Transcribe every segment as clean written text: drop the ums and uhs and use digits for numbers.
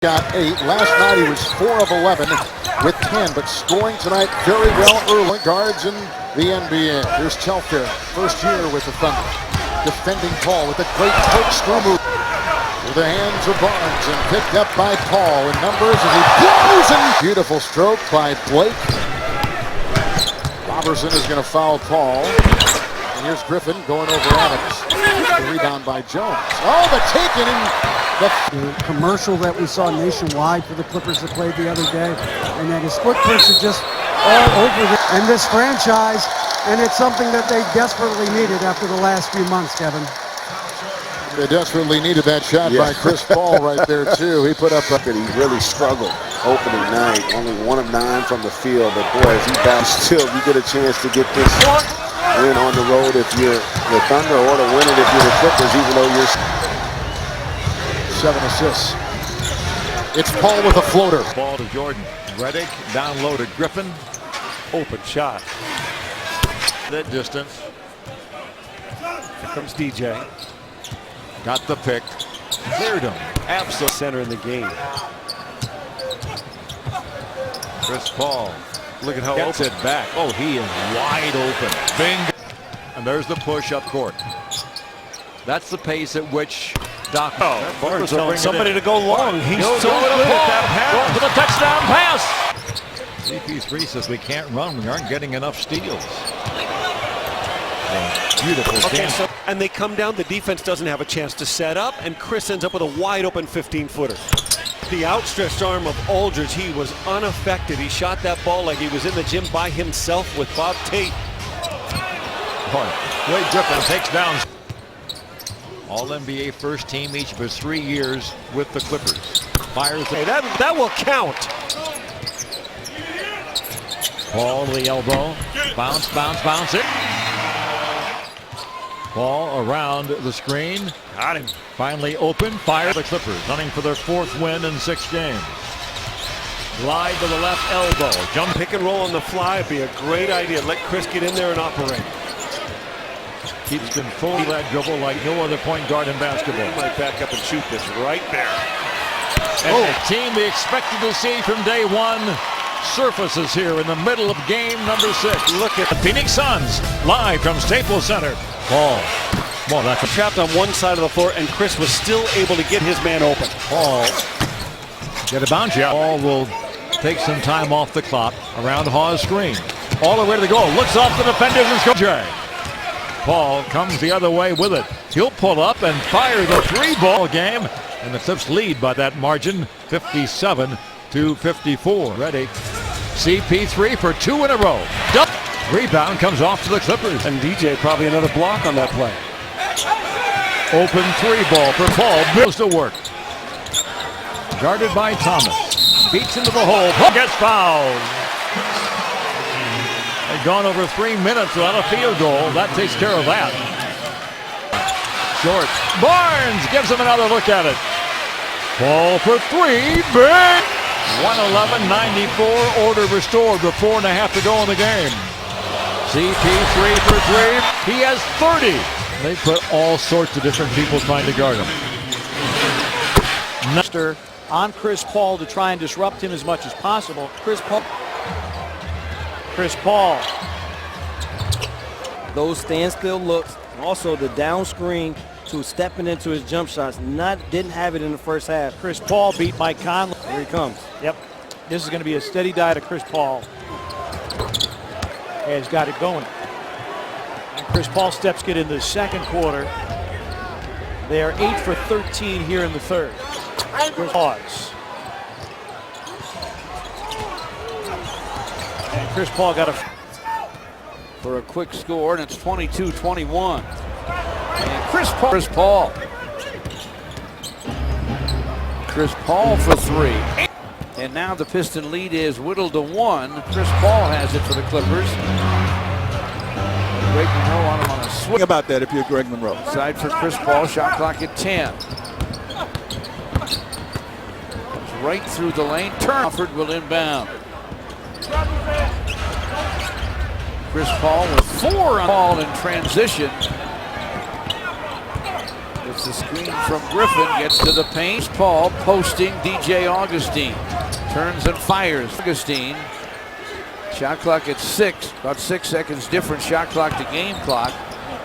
Got 8. Last night he was 4 of 11 with 10, but scoring tonight very well early. Guards in the NBA. Here's Telfair, first year with the Thunder. Defending Paul with a great corkscrew move. Through the hands of Barnes and picked up by Paul in numbers as he blows in. Beautiful stroke by Blake. Robertson is going to foul Paul. And here's Griffin going over Adams. The rebound by Jones. Oh, the taking in. The commercial that we saw nationwide for the Clippers that played the other day, and that his footprints are just all over and this franchise, and it's something that they desperately needed after the last few months, Kevin. They desperately needed that shot by Chris Paul right there, too. He put up a... He really struggled opening night. Only 1 of 9 from the field, but boy, as he bounced still, you get a chance to get this win on the road if you're the Thunder, or to win it if you're the Clippers, even though you're... 7 assists. It's Paul with a floater. Ball to Jordan. Redick down low to Griffin. Open shot. That distance. Here comes DJ. Got the pick. Cleared him. Absolute center in the game. Chris Paul. Look at how gets open. It back. Oh, he is wide open. Bingo. And there's the push up court. That's the pace at which Doc Barnes telling somebody to go long. He's so good at that pass. Going for the touchdown pass. CP3 says we can't run. We aren't getting enough steals. Beautiful. Okay, and they come down. The defense doesn't have a chance to set up, and Chris ends up with a wide open 15-footer. The outstretched arm of Aldridge, he was unaffected. He shot that ball like he was in the gym by himself with Bob Tate. Wade Griffin takes down. All-NBA first team each of his 3 years with the Clippers. Fires. Hey, that will count. Paul to the elbow. Bounce, bounce, bounce it. Paul around the screen. Got him. Finally open. Fire the Clippers, running for their 4th win in 6 games. Glide to the left elbow. Jump pick and roll on the fly. It'd be a great idea. Let Chris get in there and operate. Keeps control of that dribble like no other point guard in basketball. He might back up and shoot this right there. And the team we expected to see from day 1 surfaces here in the middle of game number 6. Look at the Phoenix Suns live from Staples Center. Paul. Well, that's trapped on one side of the floor, and Chris was still able to get his man open. Paul get a bounce out. Paul will take some time off the clock around Hawes' screen. All the way to the goal. Looks off the defenders and scores. Paul comes the other way with it. He'll pull up and fire the 3-ball game. And the Clips lead by that margin, 57-54. Ready. CP3 for 2 in a row. Rebound comes off to the Clippers. And DJ probably another block on that play. Open 3-ball for Paul. Goes to work. Guarded by Thomas. Beats into the hole. Paul gets fouled. They've gone over 3 minutes without a field goal. That takes care of that. Short. Barnes gives him another look at it. Paul for 3. Big. 111-94. Order restored with 4.5 to go in the game. CP3 for 3. He has 30. They put all sorts of different people trying to guard him. On Chris Paul to try and disrupt him as much as possible. Chris Paul. Those standstill looks, also the down screen to stepping into his jump shots. Didn't have it in the first half. Chris Paul beat Mike Conley. Here he comes. Yep. This is going to be a steady diet of Chris Paul. Has got it going. And Chris Paul steps get in the second quarter. They are 8 for 13 here in the third. Pause. And Chris Paul got for a quick score, and it's 22-21. And Chris Paul for 3. And now the Piston lead is whittled to 1. Chris Paul has it for the Clippers. Greg Monroe on him on a swing. About that if you're Greg Monroe. Side for Chris Paul, shot clock at 10. Comes right through the lane. Crawford will inbound. Chris Paul with 4 on ball in transition. The Gets the screen from Griffin, gets to the paint. Paul posting DJ Augustine. Turns and fires. Augustine. Shot clock at 6. About 6 seconds different shot clock to game clock.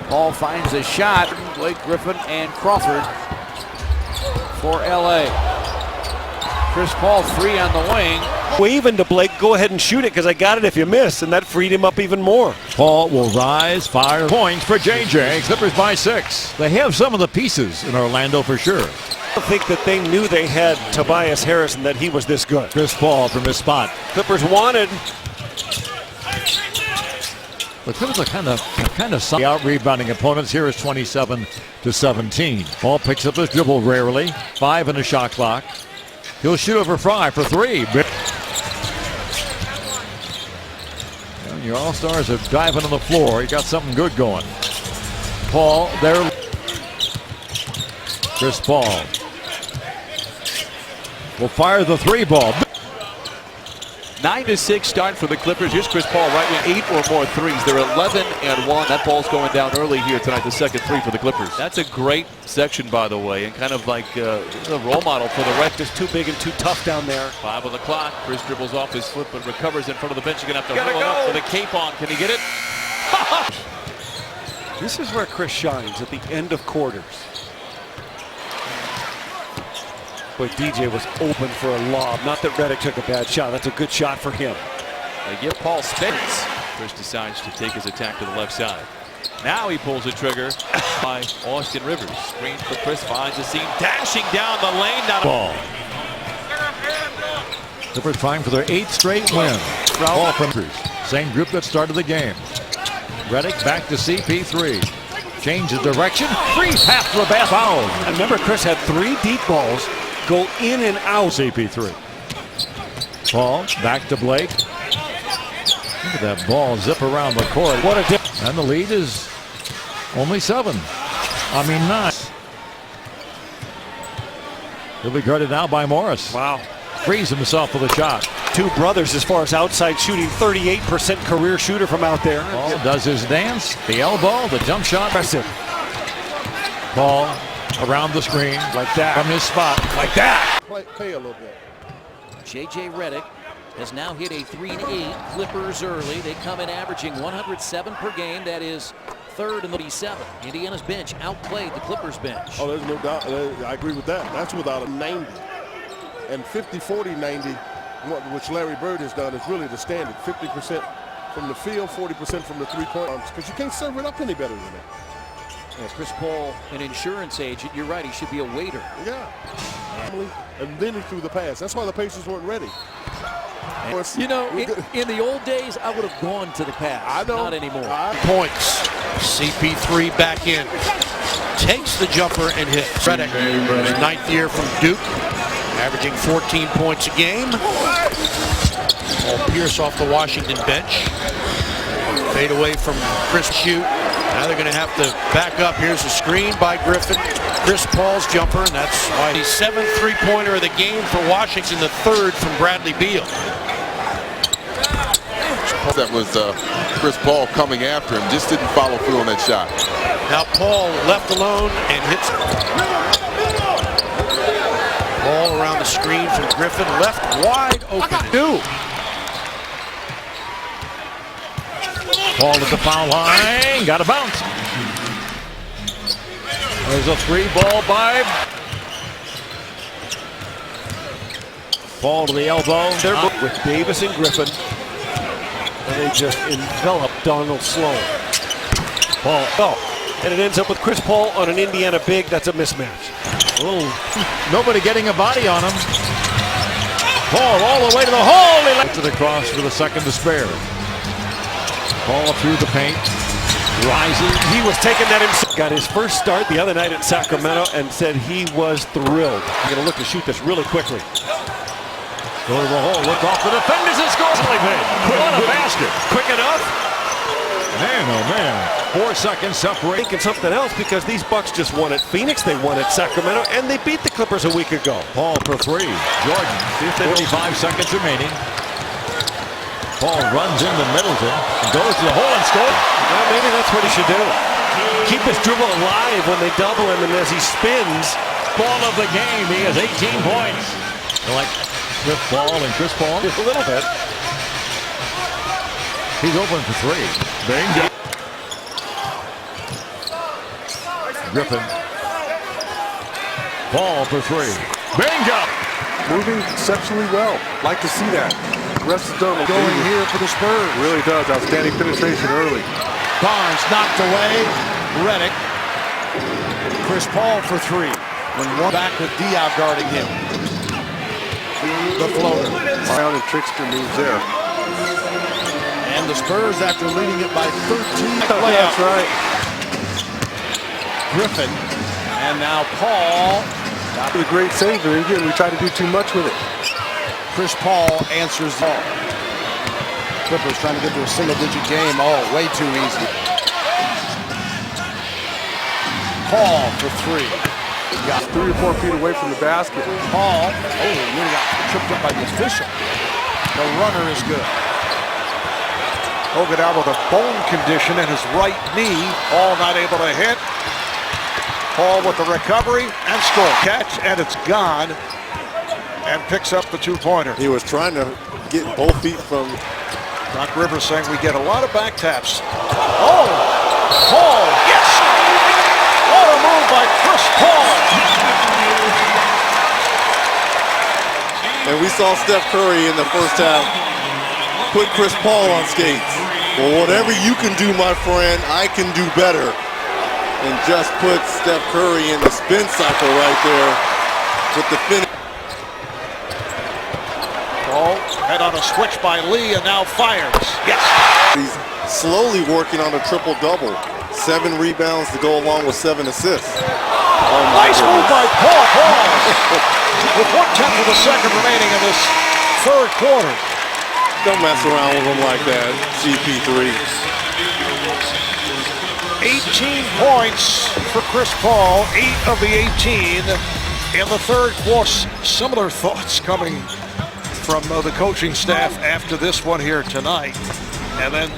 Paul finds a shot. Blake Griffin and Crawford for LA. Chris Paul free on the wing. Waving to Blake, go ahead and shoot it because I got it if you miss, and that freed him up even more. Paul will rise, fire points for JJ. Clippers by 6. They have some of the pieces in Orlando for sure. I think that they knew they had Tobias Harris and that he was this good. Chris Paul from his spot. Clippers wanted. The Clippers are kind of out rebounding opponents. Here is 27-17. Paul picks up his dribble rarely. 5 in the shot clock. He'll shoot over Fry for 3. And your All-Stars are diving on the floor. You got something good going. Paul there. Chris Paul will fire the 3 ball. 9-6 start for the Clippers. Here's Chris Paul right with 8 or more threes. They're 11-1. That ball's going down early here tonight, the second 3 for the Clippers. That's a great section, by the way, and kind of like a role model for the rest. Just too big and too tough down there. 5 on the clock. Chris dribbles off his foot, but recovers in front of the bench. You're going to have to roll up with a cape on. Can he get it? This is where Chris shines at the end of quarters. But DJ was open for a lob. Not that Redick took a bad shot. That's a good shot for him. They give Paul space. Chris decides to take his attack to the left side. Now he pulls the trigger by Austin Rivers. Screen for Chris, finds the seam, dashing down the lane. Ball. Clippers trying for their 8th straight win. Ball from same group that started the game. Redick back to CP3. Change the direction. Free pass for a bad foul. And remember, Chris had 3 deep balls go in and out. CP3. Paul back to Blake. Look at that ball zip around the court. What a dip. And the lead is only 9. He'll be guarded now by Morris. Wow. Frees himself for the shot. 2 brothers as far as outside shooting. 38% career shooter from out there. Paul does his dance. The elbow, the jump shot. Impressive. Paul around the screen Like that. from his spot. Like that. Play a little bit. JJ Redick has now hit a 3-8. Clippers early. They come in averaging 107 per game. That is 3rd in the 7. Indiana's bench outplayed the Clippers bench. Oh, there's no doubt. I agree with that. That's without a 90. And 50-40-90, which Larry Bird has done, is really the standard. 50% from the field, 40% from the three-point arms, because you can't serve it up any better than that. Yeah, Chris Paul, an insurance agent. You're right. He should be a waiter. Yeah. And then he threw the pass. That's why the Pacers weren't ready. You know, in the old days, I would have gone to the pass. I know. Not anymore. Points. CP3 back in. Takes the jumper and hits. Redick, his 9th year from Duke, averaging 14 points a game. Paul Pierce off the Washington bench. Fade away from Chris shoot. Now they're going to have to back up. Here's a screen by Griffin. Chris Paul's jumper, and that's why the 7th three-pointer of the game for Washington, the 3rd from Bradley Beal. That was Chris Paul coming after him, just didn't follow through on that shot. Now Paul left alone and hits. Ball around the screen from Griffin, left wide open. Paul at the foul line. Got a bounce. There's a 3 ball by Paul to the elbow. They're with Davis and Griffin. And they just envelop Donald Sloan. Paul. Oh, and it ends up with Chris Paul on an Indiana big. That's a mismatch. Nobody getting a body on him. Paul all the way to the hole. He left it across for the second to spare. Paul through the paint. Rises. He was taking that himself. Got his first start the other night at Sacramento and said he was thrilled. I'm going to look to shoot this really quickly. Go to the hole. Look off the defenders and scores. What a basket. Quick enough. Man, oh man. 4 seconds separate. Thinking something else because these Bucks just won at Phoenix. They won at Sacramento and they beat the Clippers a week ago. Paul for 3. Jordan. 45 seconds remaining. Paul runs into Middleton, goes to the hole and scores. Well, maybe that's what he should do. keep his dribble alive when they double him, and as he spins. Ball of the game. He has 18 points. Like Chris Paul and Chris Paul? Just a little bit. He's open for three. Bingo. Griffin. Paul for three. Bingo. Moving exceptionally well. Like to see that. The rest is done. Going here for the Spurs. Really does. Outstanding penetration early. Barnes knocked away. Redick. Chris Paul for three. When one back with Diaw guarding him. The floater. Brown and trickster moves there. And the Spurs, after leading it by 13. That's right. Griffin. And now Paul. Not a great save, and again, we try to do too much with it. Chris Paul answers the ball. Clippers trying to get to a single-digit game. Oh, way too easy. Paul for three. Got 3 or 4 feet away from the basket. Paul. Oh, nearly got tripped up by the official. The runner is good. Hogan out with a bone condition in his right knee. Paul not able to hit. Paul with the recovery and score. Catch, and it's gone. And picks up the two-pointer. He was trying to get both feet from. Doc Rivers saying we get a lot of back taps. Oh! Paul! Yes! What a move by Chris Paul! And we saw Steph Curry in the first half put Chris Paul on skates. Well, whatever you can do, my friend, I can do better. And just put Steph Curry in the spin cycle right there with the finish. Paul head on a switch by Lee and now fires. Yes! He's slowly working on a triple-double. 7 rebounds to go along with 7 assists. Nice move by Paul. With 1/10 of a second remaining in this third quarter. Don't mess around with him like that, CP3. 18 points for Chris Paul, 8 of the 18 in the third quarter. Similar thoughts coming from the coaching staff after this one here tonight. And then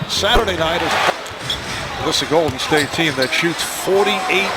Saturday night is this is a Golden State team that shoots 48